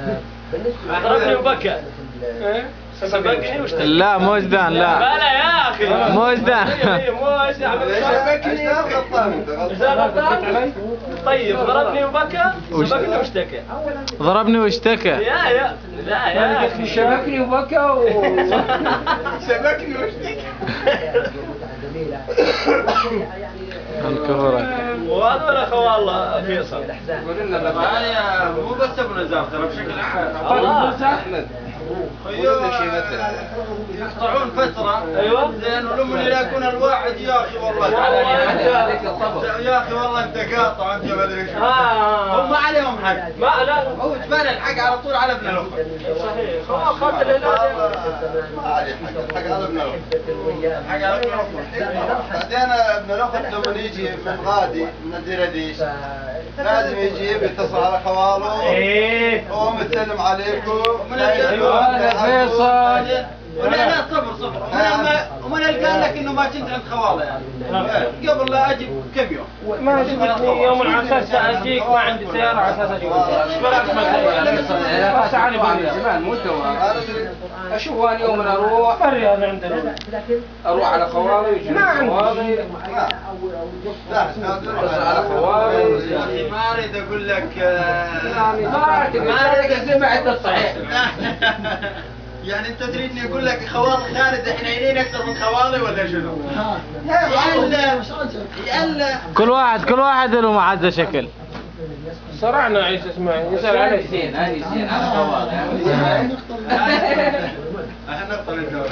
ضربني وبكى. سبقني واشتكى. لا مو وجدان، لا لا يا اخي مو وجدان. مو سبقني. طيب ضربني وبكى سبقني واشتكى. ضربني واشتكى. لا يا اخي شبكني وبكى سبقني واشتكى. الكفرك وهذول اخوان الله فيصل. يقول لنا الرباعية مو بس ابو نزار ترى بشكل عام. الله احمد يقطعون فترة. ايوه زين ولما يلاقون الواحد يا اخي والله يا اخي والله انت قاطع انت ما ادري شو. هم ما عليهم حق. ما لا هو تبان الحق على طول على ابن الاخت. صحيح هو قاتل الهلال. ما عليه حق على ابن الاخت. حق على ابن الاخت. بعدين ابن الاخت لما يجي من غادي من الدرديش لازم يجي يتصل على خواله. ايه هو متسلم عليكم. هذا فيصل. لا صبر ومن اللي قال لك انه ما كنت عند خواله يعني قبل لا اجي كم يوم ما جبتني يوم على اساس اجيك ما عندي سياره على اساس اجيك. تعالي زمان مو اشوف انا يوم اروح الرياض عندنا اروح على خوالي ويجي خوالي على خوالي. يا اخي ما اريد اقول لك ما اريد سمعت الصحيح. يعني انت تريدني اقول لك خوالي خالد احنا عينين اكثر من خوالي ولا شنو؟ كل واحد له معزة شكل. صرعنا عيسى اسماعيل يسأل عليك. هذه زين على خوالي. احنا نقطع الدوري.